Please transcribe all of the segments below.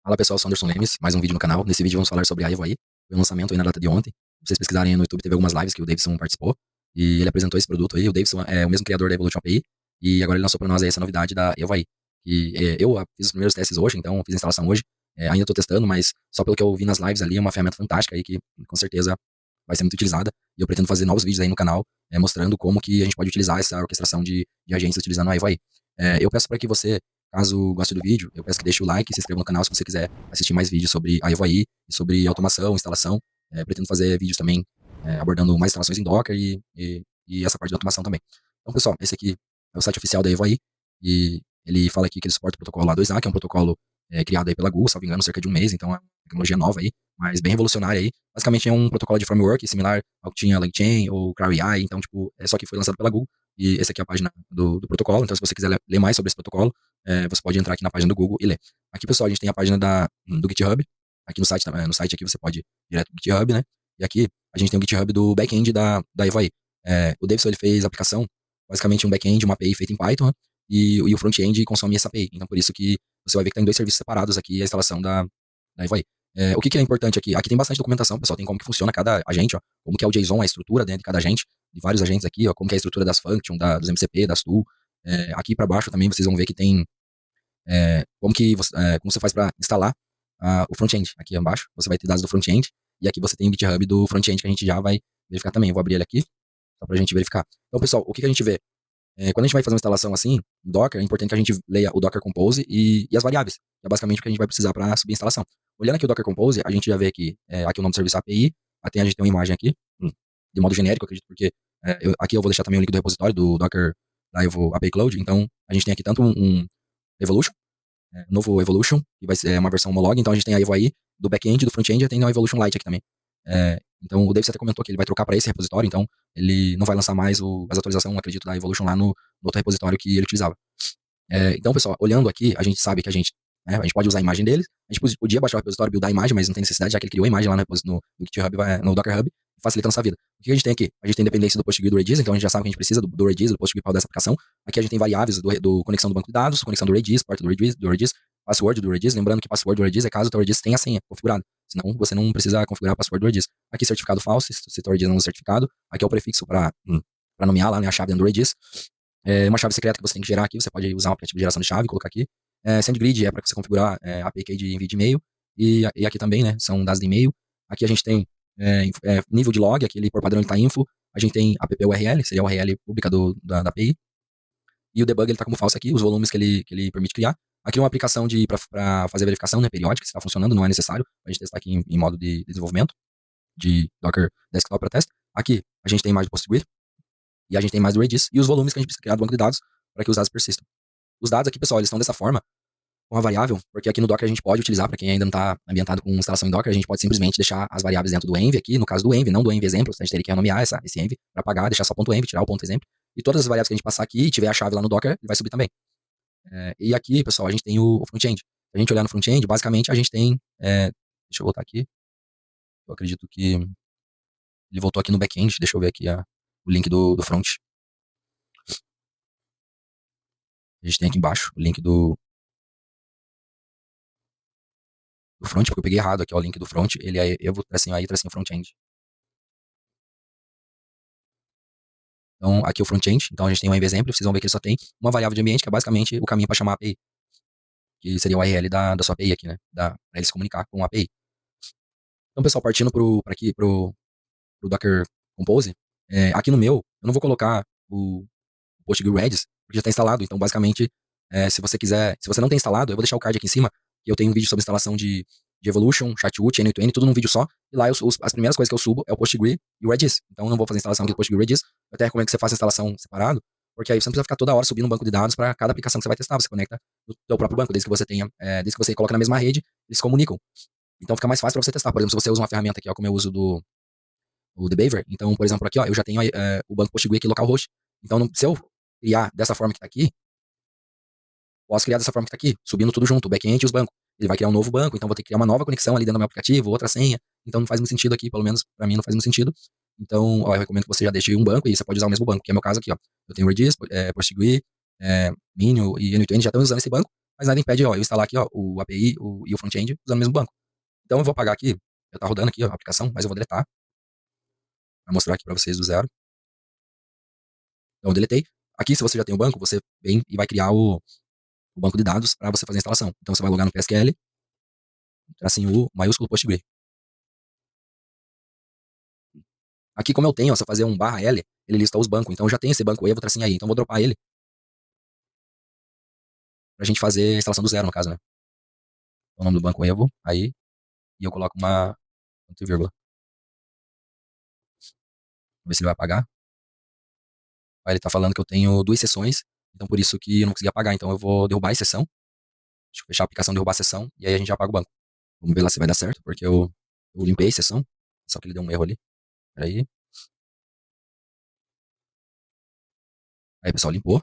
Fala pessoal, sou Anderson Lemes, mais um vídeo no canal. Nesse vídeo vamos falar sobre a Evo aí. Foi um lançamento aí na data de ontem. Se vocês pesquisarem aí no YouTube, teve algumas lives que o Davidson participou. E ele apresentou esse produto aí. O Davidson é o mesmo criador da Evolution API. E agora ele lançou para nós aí essa novidade da Evo aí. E eu fiz os primeiros testes hoje, então fiz a instalação hoje. Ainda estou testando, mas só pelo que eu vi nas lives ali, é uma ferramenta fantástica aí que com certeza vai ser muito utilizada. E eu pretendo fazer novos vídeos aí no canal, mostrando como que a gente pode utilizar essa orquestração de agentes utilizando a Evo aí. Eu peço para que você, caso goste do vídeo, eu peço que deixe o like e se inscreva no canal se você quiser assistir mais vídeos sobre a Evo AI, e sobre automação, instalação. Pretendo fazer vídeos também abordando mais instalações em Docker e essa parte de automação também. Então, pessoal, esse aqui é o site oficial da Evo AI, e ele fala aqui que ele suporta o protocolo A2A, que é um protocolo criado aí pela Google, salvo engano, cerca de um mês, então é uma tecnologia nova aí, mas bem revolucionária aí. Basicamente é um protocolo de framework similar ao que tinha LangChain ou CrowdAI, então, tipo, só que foi lançado pela Google, e essa aqui é a página do protocolo. Então, se você quiser ler mais sobre esse protocolo, você pode entrar aqui na página do Google e ler. Aqui, pessoal, a gente tem a página do GitHub. Aqui no site aqui você pode ir direto do GitHub, né? E aqui a gente tem o GitHub do back-end da Evo AI. O Davidson, ele fez a aplicação, basicamente um back-end, uma API feita em Python, né? E o front-end consome essa API. Então, por isso que você vai ver que tem dois serviços separados aqui, a instalação da Evo AI. O que é importante aqui? Aqui tem bastante documentação, pessoal. Tem como que funciona cada agente, ó, como que é o JSON, a estrutura dentro de cada agente, de vários agentes aqui, ó, como que é a estrutura das functions, dos MCP, das tool. Aqui para baixo também vocês vão ver que tem como você faz para instalar o front-end. Aqui embaixo você vai ter dados do front-end, e aqui você tem o GitHub do front-end que a gente já vai verificar também. Eu vou abrir ele aqui, só para a gente verificar. Então, pessoal, o que a gente vê? Quando a gente vai fazer uma instalação assim, em Docker, é importante que a gente leia o Docker Compose e as variáveis, que é basicamente o que a gente vai precisar para subir a instalação. Olhando aqui o Docker Compose, a gente já vê que aqui o nome do serviço é API, até a gente tem uma imagem aqui, de modo genérico, acredito, porque aqui eu vou deixar também o link do repositório do Docker da Evo API Cloud. Então, a gente tem aqui tanto um Evolution, novo Evolution, que vai ser uma versão homolog. Então, a gente tem a Evo aí do back-end, do front-end, e tem a Evolution Lite aqui também. Então, o Davis até comentou que ele vai trocar para esse repositório, então ele não vai lançar mais as atualizações, acredito, da Evolution lá no outro repositório que ele utilizava. Então, pessoal, olhando aqui, a gente sabe que a gente pode usar a imagem deles, a gente podia baixar o repositório, buildar a imagem, mas não tem necessidade, já que ele criou a imagem lá no GitHub, no Docker Hub, facilita a nossa vida. O que a gente tem aqui? A gente tem dependência do PostgreSQL e do Redis, então a gente já sabe que a gente precisa do Redis, do PostgreSQL para dessa aplicação. Aqui a gente tem variáveis do conexão do banco de dados, conexão do Redis, porta do Redis, password do Redis, lembrando que password do Redis é caso o teu Redis tenha a senha configurada, senão você não precisa configurar a password do Redis. Aqui certificado falso, se o teu Redis não é certificado. Aqui é o prefixo para nomear lá, né, a chave dentro do Redis. Uma chave secreta que você tem que gerar aqui, você pode usar um aplicativo de geração de chave, colocar aqui. SendGrid é para você configurar APK de envio de e-mail, e aqui também, né, são dados de e-mail. Aqui a gente tem nível de log, aqui ele por padrão ele tá info. A gente tem app URL, seria a URL pública da API. E o debug ele tá como falso aqui, os volumes que ele permite criar. Aqui uma aplicação para fazer a verificação, né, periódica, se está funcionando, não é necessário. A gente testar aqui em modo de desenvolvimento, de Docker Desktop para teste. Aqui a gente tem imagem do PostgreSQL, e a gente tem mais do Redis, e os volumes que a gente precisa criar do banco de dados para que os dados persistam. Os dados aqui, pessoal, eles estão dessa forma, com a variável, porque aqui no Docker a gente pode utilizar, para quem ainda não está ambientado com instalação em Docker, a gente pode simplesmente deixar as variáveis dentro do env aqui, no caso do env, não do env exemplo, a gente teria que renomear esse env para apagar, deixar só ponto .env, tirar o ponto exemplo, e todas as variáveis que a gente passar aqui e tiver a chave lá no Docker, ele vai subir também. E aqui, pessoal, a gente tem o front-end. Se a gente olhar no front-end, basicamente a gente tem, deixa eu voltar aqui, eu acredito que ele voltou aqui no back-end, deixa eu ver aqui o link do front. A gente tem aqui embaixo o link do front, porque eu peguei errado aqui, ó, o link do front, ele é evo tracinho aí, tracinho front-end. Então, aqui o front-end, então a gente tem um exemplo, vocês vão ver que ele só tem uma variável de ambiente, que é basicamente o caminho para chamar a API, que seria o URL da sua API aqui, né, para ele se comunicar com a API. Então, pessoal, partindo aqui pro Docker Compose, aqui no meu, eu não vou colocar o PostgreSQL Redis, porque já está instalado. Então, basicamente, se você não tem instalado, eu vou deixar o card aqui em cima, que eu tenho um vídeo sobre instalação de Evolution, Chatwood, N2N, tudo num vídeo só. E lá as primeiras coisas que eu subo é o PostgreSQL e o Redis. Então, eu não vou fazer instalação aqui do PostgreSQL e Redis. Eu até recomendo que você faça a instalação separado, porque aí você não precisa ficar toda hora subindo um banco de dados para cada aplicação que você vai testar. Você conecta no seu próprio banco, desde que você coloca na mesma rede, eles se comunicam. Então, fica mais fácil para você testar. Por exemplo, se você usa uma ferramenta aqui, ó, como eu uso o Debaver, então, por exemplo, aqui, ó, eu já tenho o banco PostgreSQL aqui localhost. Então, se eu criar dessa forma que está aqui, posso criar dessa forma que está aqui, subindo tudo junto, o back-end e os bancos. Ele vai criar um novo banco, então vou ter que criar uma nova conexão ali dentro do meu aplicativo, outra senha. Então não faz muito sentido aqui, pelo menos para mim não faz muito sentido. Então, ó, eu recomendo que você já deixe um banco e você pode usar o mesmo banco, que é o meu caso aqui, ó. Eu tenho Redis, PostgreSQL, Minio e N2N já estão usando esse banco. mas nada impede, ó, eu instalar aqui, ó, o API e o front-end usando o mesmo banco. Então eu vou apagar aqui, eu tá rodando aqui ó, a aplicação, mas eu vou deletar, pra mostrar aqui pra vocês do zero. Então eu deletei. Aqui, se você já tem o banco, você vem e vai criar o banco de dados para você fazer a instalação. Então você vai logar no PSQL, tracinho U, maiúsculo PostgreSQL. Aqui, como eu tenho, ó, se eu fazer um /L, ele lista os bancos. Então eu já tenho esse banco Evo tracinho aí. Então eu vou dropar ele pra gente fazer a instalação do zero, no caso, né? O nome do banco Evo, aí, e eu coloco uma ponto e vírgula. Vamos ver se ele vai apagar. Aí ele tá falando que eu tenho 2 sessões, então por isso que eu não consegui apagar. Então eu vou derrubar a sessão. Deixa eu fechar a aplicação, derrubar a sessão, e aí a gente apaga o banco. Vamos ver lá se vai dar certo, porque eu limpei a sessão, só que ele deu um erro ali. Peraí. Aí, pessoal, limpou.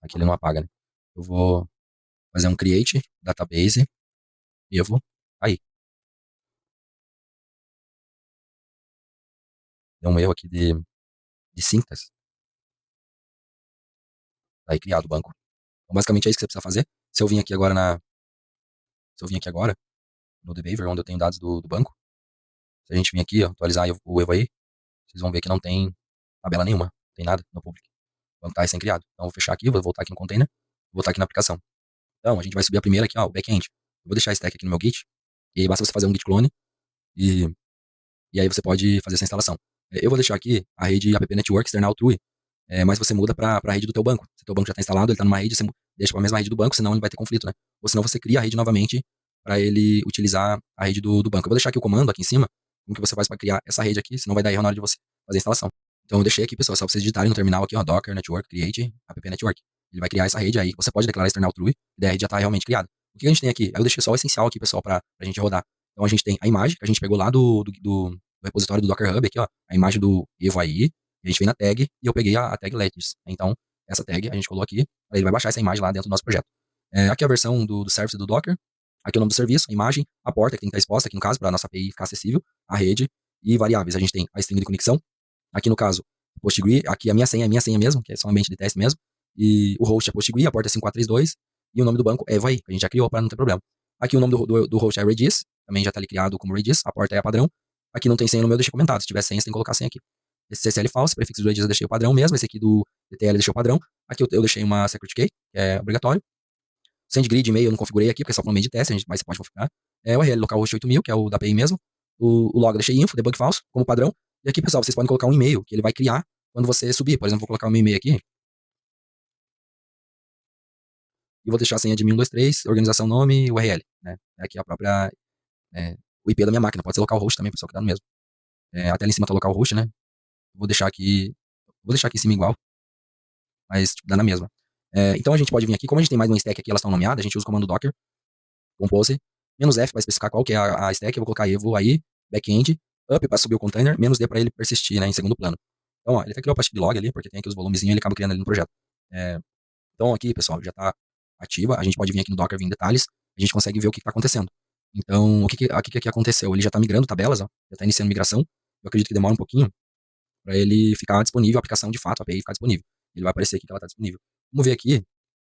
Aqui ele não apaga, né? Eu vou fazer um create database Evo. Aí, deu um erro aqui de sintaxe. Aí, criado o banco. Então, basicamente é isso que você precisa fazer. Se eu vim aqui agora se eu vim aqui agora no Behavior, onde eu tenho dados do banco, se a gente vir aqui, ó, atualizar o Evo aí, vocês vão ver que não tem tabela nenhuma, não tem nada no public. O banco tá recém-criado. Então, eu vou fechar aqui, vou voltar aqui no container, vou voltar aqui na aplicação. Então, a gente vai subir a primeira aqui, ó, o backend. Eu vou deixar esse stack aqui no meu Git, e aí basta você fazer um git clone, e, e aí você pode fazer essa instalação. Eu vou deixar aqui a rede app network external true, mas você muda para a rede do teu banco. Se o teu banco já está instalado, ele está numa rede, você deixa para a mesma rede do banco, senão ele vai ter conflito, né? Ou senão você cria a rede novamente para ele utilizar a rede do banco. Eu vou deixar aqui o comando aqui em cima, como que você faz para criar essa rede aqui, senão vai dar erro na hora de você fazer a instalação. Então eu deixei aqui, pessoal, só pra vocês digitarem no terminal aqui, ó, docker network create app network. Ele vai criar essa rede aí, você pode declarar external true, e daí a rede já está realmente criada. O que a gente tem aqui? Eu deixei só o essencial aqui, pessoal, para a gente rodar. Então a gente tem a imagem que a gente pegou lá do repositório do Docker Hub aqui, ó, a imagem do Evo aí, a gente vem na tag e eu peguei a tag Ledges. Então, essa tag a gente colocou aqui, aí ele vai baixar essa imagem lá dentro do nosso projeto. Aqui a versão do service do Docker, aqui o nome do serviço, a imagem, a porta que tem que estar exposta, aqui no caso, para a nossa API ficar acessível, a rede e variáveis. A gente tem a string de conexão, aqui no caso, PostgreSQL, aqui a minha senha é minha senha mesmo, que é só um ambiente de teste mesmo, e o host é PostgreSQL, a porta é 5432, e o nome do banco é Evo aí, que a gente já criou para não ter problema. Aqui o nome do host é Redis, também já está ali criado como Redis, a porta é a padrão. Aqui não tem senha no meu, eu deixei comentado. Se tiver senha, você tem que colocar a senha aqui. Esse CSL falso, prefixo do Redis eu deixei o padrão mesmo. Esse aqui do DTL eu deixei o padrão. Aqui eu deixei uma secret key, que é obrigatório. SendGrid, e-mail eu não configurei aqui, porque é só para um meio de teste, mas você pode configurar. O URL localhost 8000, que é o da API mesmo. O log eu deixei info, debug falso, como padrão. E aqui, pessoal, vocês podem colocar um e-mail, que ele vai criar quando você subir. Por exemplo, vou colocar o meu e-mail aqui. E vou deixar a senha de 123, organização, nome e URL. Né? Aqui a própria, o IP da minha máquina. Pode ser localhost também, pessoal, que dá no mesmo. Até ali em cima tá localhost, né? Vou deixar aqui em cima igual, mas tipo, dá na mesma. Então a gente pode vir aqui, como a gente tem mais uma stack aqui, elas estão nomeadas, a gente usa o comando docker, compose, "-f para especificar qual que é a stack, eu vou colocar evo aí, backend, up para subir o container, "-d para ele persistir, né, em segundo plano. Então, ó, ele até criou a parte de log ali, porque tem aqui os volumezinhos, ele acaba criando ali no projeto. Então aqui, pessoal, já está ativa, a gente pode vir aqui no docker, vir em detalhes, a gente consegue ver o que está acontecendo. Então, o que aconteceu? Ele já está migrando tabelas, ó, já está iniciando migração, eu acredito que demora um pouquinho, para ele ficar disponível, a aplicação de fato, a API ficar disponível. Ele vai aparecer aqui que ela está disponível. Vamos ver aqui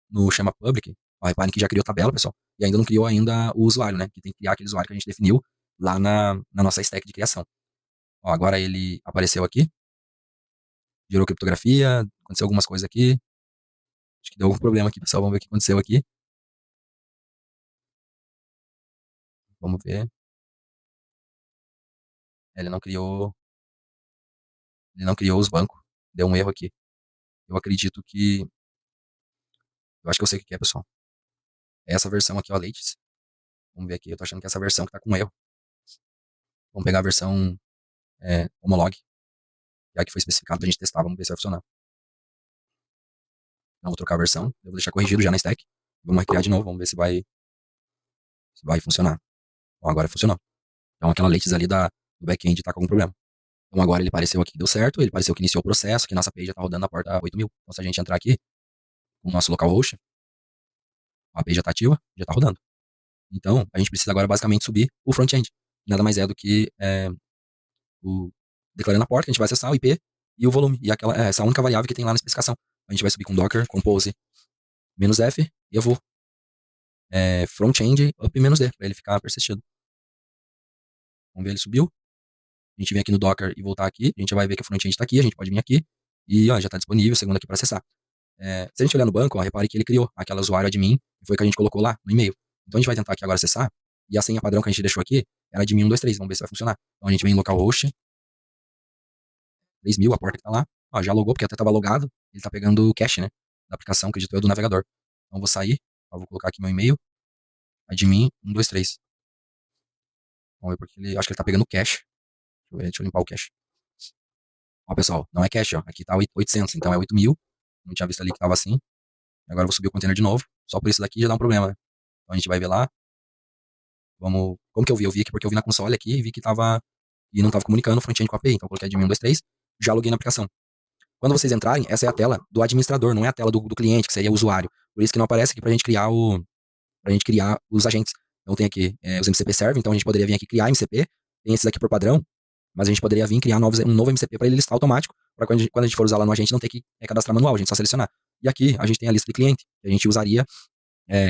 no Schema Public. Ó, reparem que já criou tabela, pessoal. E ainda não criou ainda o usuário, né? Que tem que criar aquele usuário que a gente definiu lá na nossa stack de criação. Ó, agora ele apareceu aqui. Gerou criptografia. Aconteceu algumas coisas aqui. Acho que deu algum problema aqui, pessoal. Vamos ver o que aconteceu aqui. Vamos ver. Ele não criou. Ele não criou os bancos. Deu um erro aqui. Eu acredito que. Eu acho que eu sei o que é, pessoal. É essa versão aqui, ó, Lattice. Vamos ver aqui. Eu tô achando que é essa versão que tá com erro. Vamos pegar a versão homolog, já que foi especificado pra gente testar. Vamos ver se vai funcionar. Não, vou trocar a versão. Eu vou deixar corrigido já na stack. Vamos recriar de novo. Vamos ver se vai funcionar. Bom, agora funcionou. Então aquela lattice ali do back-end tá com algum problema. Então agora ele apareceu aqui, deu certo. Ele apareceu que iniciou o processo, que nossa API já tá rodando na porta 8000. Então se a gente entrar aqui, com o nosso localhost, a API já tá ativa, já tá rodando. Então a gente precisa agora basicamente subir o front-end. Nada mais é do que o declarando a porta, que a gente vai acessar o IP e o volume. E essa única variável que tem lá na especificação. A gente vai subir com docker, compose, -f, e eu vou front-end up menos D, para ele ficar persistido. Vamos ver, ele subiu. A gente vem aqui no Docker e voltar aqui, a gente vai ver que o front-end está aqui, a gente pode vir aqui e ó, já está disponível, segundo aqui para acessar. Se a gente olhar no banco, ó, repare que ele criou aquela usuário admin, que foi que a gente colocou lá no e-mail. Então a gente vai tentar aqui agora acessar, e a senha padrão que a gente deixou aqui era admin 123, vamos ver se vai funcionar. Então a gente vem em localhost, 3000, a porta que tá lá, ó, já logou, porque até estava logado, ele tá pegando o cache, né, da aplicação, acredito eu, do navegador. Então vou sair, ó, vou colocar aqui meu e-mail, admin 123. Vamos ver porque ele, acho que ele tá pegando o cache. Deixa eu limpar o cache. Ó, pessoal, não é cache, ó, aqui tá 800, então é 8000. Não tinha visto ali que tava assim. Agora eu vou subir o container de novo. Só por isso daqui já dá um problema, né? Então a gente vai ver lá. Vamos. Como que eu vi? Eu vi aqui porque eu vi na console aqui e vi que tava. E não tava comunicando o front-end com a API. Então eu coloquei admin 123, já loguei na aplicação. Quando vocês entrarem, essa é a tela do administrador, não é a tela do cliente, que seria o usuário. Por isso que não aparece aqui pra gente criar pra gente criar os agentes. Então tem aqui os MCP serve, então a gente poderia vir aqui criar MCP. Tem esses aqui por padrão, mas a gente poderia vir criar um novo MCP para ele listar automático, para quando a gente for usar lá no agente não ter que cadastrar manual, a gente só selecionar. E aqui a gente tem a lista de cliente, que a gente usaria,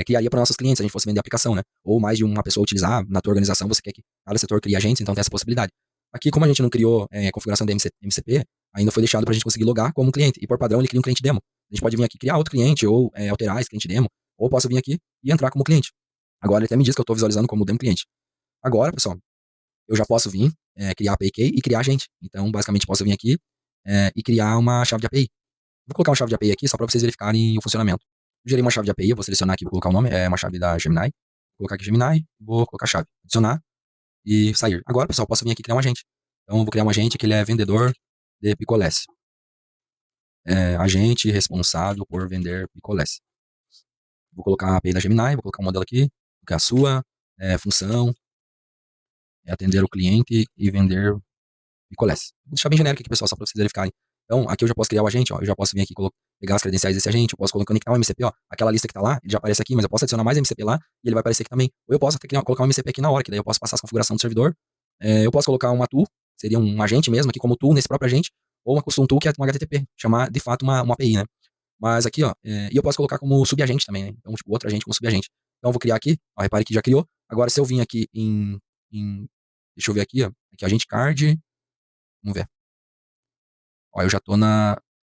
criaria para nossos clientes, se a gente fosse vender a aplicação, né? Ou mais de uma pessoa utilizar, na tua organização você quer que cada setor crie agentes, então tem essa possibilidade. Aqui, como a gente não criou configuração de MCP, ainda foi deixado para a gente conseguir logar como cliente, e por padrão ele cria um cliente demo. A gente pode vir aqui criar outro cliente, ou alterar esse cliente demo, ou posso vir aqui e entrar como cliente. Agora ele até me diz que eu estou visualizando como demo cliente. Agora, pessoal, eu já posso vir, criar a API key e criar agente. Então, basicamente, posso vir aqui e criar uma chave de API. Vou colocar uma chave de API aqui só para vocês verificarem o funcionamento. Gerei uma chave de API, eu vou selecionar aqui, vou colocar o nome, é uma chave da Gemini. Vou colocar aqui Gemini, vou colocar a chave, adicionar e sair. Agora, pessoal, posso vir aqui criar um agente. Então, eu vou criar um agente que ele é vendedor de picolés. Agente responsável por vender picolés. Vou colocar a API da Gemini, vou colocar um modelo aqui, que é a sua função, atender o cliente e vender picolés. Vou deixar bem genérico aqui, pessoal, só para vocês verificarem. Então, aqui eu já posso criar o agente, ó. Eu já posso vir aqui pegar as credenciais desse agente, eu posso conectar um MCP, ó. Aquela lista que tá lá, ele já aparece aqui, mas eu posso adicionar mais MCP lá e ele vai aparecer aqui também. Ou eu posso até colocar um MCP aqui na hora, que daí eu posso passar as configurações do servidor. Eu posso colocar uma tool, seria um agente mesmo aqui como tool nesse próprio agente, ou uma custom tool que é um HTTP, chamar de fato uma API, né? Mas aqui, ó, e eu posso colocar como subagente também, né? Então, tipo, outro agente como subagente. Então, eu vou criar aqui, ó, repare que já criou. Agora, se eu vim aqui deixa eu ver aqui, ó, aqui agente card, vamos ver. Ó, eu já tô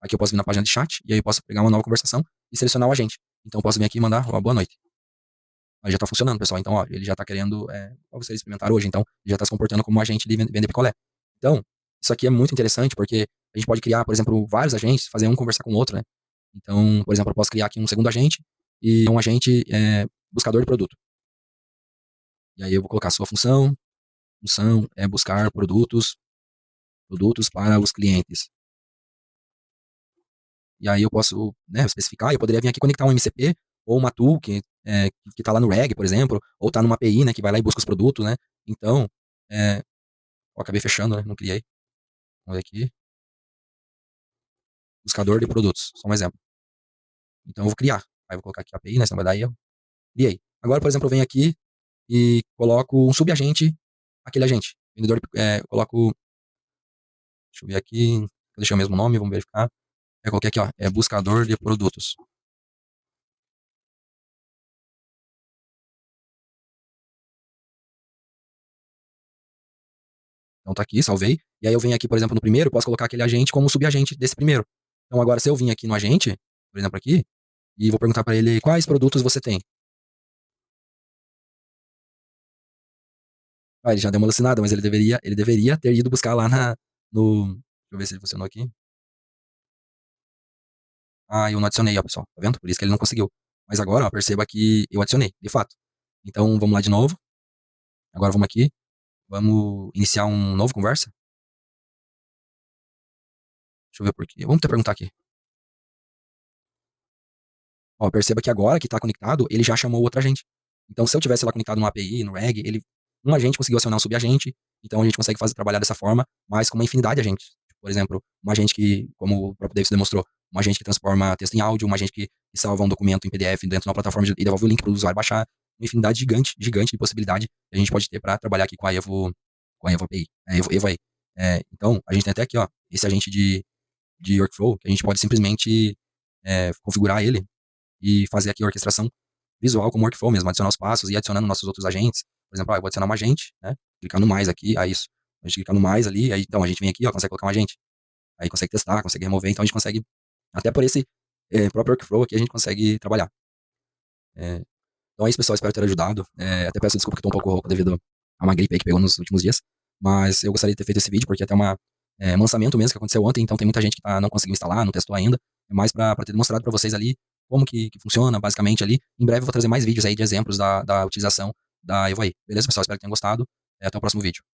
aqui eu posso vir na página de chat, e aí eu posso pegar uma nova conversação e selecionar o agente. Então eu posso vir aqui e mandar, ó, boa noite. Aí já tá funcionando, pessoal. Então, ó, ele já tá querendo, pra vocês experimentar hoje, então, ele já tá se comportando como um agente de vender picolé. Então, isso aqui é muito interessante, porque a gente pode criar, por exemplo, vários agentes, fazer um conversar com o outro, né? Então, por exemplo, eu posso criar aqui um segundo agente, e um agente buscador de produto. E aí eu vou colocar a sua função é buscar produtos para os clientes. E aí eu posso, né, especificar, eu poderia vir aqui conectar um MCP ou uma tool que tá lá no REG, por exemplo, ou tá numa API, né, que vai lá e busca os produtos, né? Então, ó, acabei fechando, né? Não criei. Vamos ver aqui. Buscador de produtos, só um exemplo. Então eu vou criar. Aí eu vou colocar aqui a API, né, senão vai dar erro. Criei. Agora, por exemplo, eu venho aqui e coloco um subagente, aquele agente. Vendedor, coloco, deixa eu ver aqui, eu deixei o mesmo nome, vamos verificar. Coloquei aqui, ó, buscador de produtos. Então tá aqui, salvei. E aí eu venho aqui, por exemplo, no primeiro, posso colocar aquele agente como subagente desse primeiro. Então agora, se eu vim aqui no agente, por exemplo, aqui, e vou perguntar para ele quais produtos você tem. Ah, ele já deu uma alucinada, mas ele deveria ter ido buscar lá no. Deixa eu ver se ele funcionou aqui. Ah, eu não adicionei, ó, pessoal. Tá vendo? Por isso que ele não conseguiu. Mas agora, ó, perceba que eu adicionei, de fato. Então vamos lá de novo. Agora vamos aqui. Vamos iniciar um novo conversa. Deixa eu ver por quê. Vamos até perguntar aqui. Ó, perceba que agora que está conectado, ele já chamou outra agente. Então, se eu tivesse lá conectado no API, no REG, um agente conseguiu acionar um subagente, então a gente consegue trabalhar dessa forma, mas com uma infinidade de agentes. Por exemplo, um agente que, como o próprio Davis demonstrou, um agente que transforma texto em áudio, um agente que salva um documento em PDF dentro de uma plataforma e devolve o link para o usuário baixar. Uma infinidade gigante, gigante de possibilidade que a gente pode ter para trabalhar aqui com a Evo API, Evo AI. Então, a gente tem até aqui, ó, esse agente de workflow, que a gente pode simplesmente configurar ele e fazer aqui a orquestração visual como workflow mesmo, adicionar os passos e adicionando nossos outros agentes. Por exemplo, eu vou adicionar um agente, né? Clicar no mais aqui, isso. A gente clica no mais ali, aí então a gente vem aqui, ó, consegue colocar um agente. Aí consegue testar, consegue remover, então a gente consegue, até por esse próprio workflow aqui, a gente consegue trabalhar. Então é isso, pessoal, espero ter ajudado. Até peço desculpa que eu tô um pouco rouco devido a uma gripe aí que pegou nos últimos dias, mas eu gostaria de ter feito esse vídeo, porque até um lançamento mesmo que aconteceu ontem, então tem muita gente que não conseguiu instalar, não testou ainda, é mais para ter demonstrado para vocês ali como que funciona, basicamente ali. Em breve eu vou trazer mais vídeos aí de exemplos da utilização da Evo aí. Beleza, pessoal? Espero que tenham gostado. Até o próximo vídeo.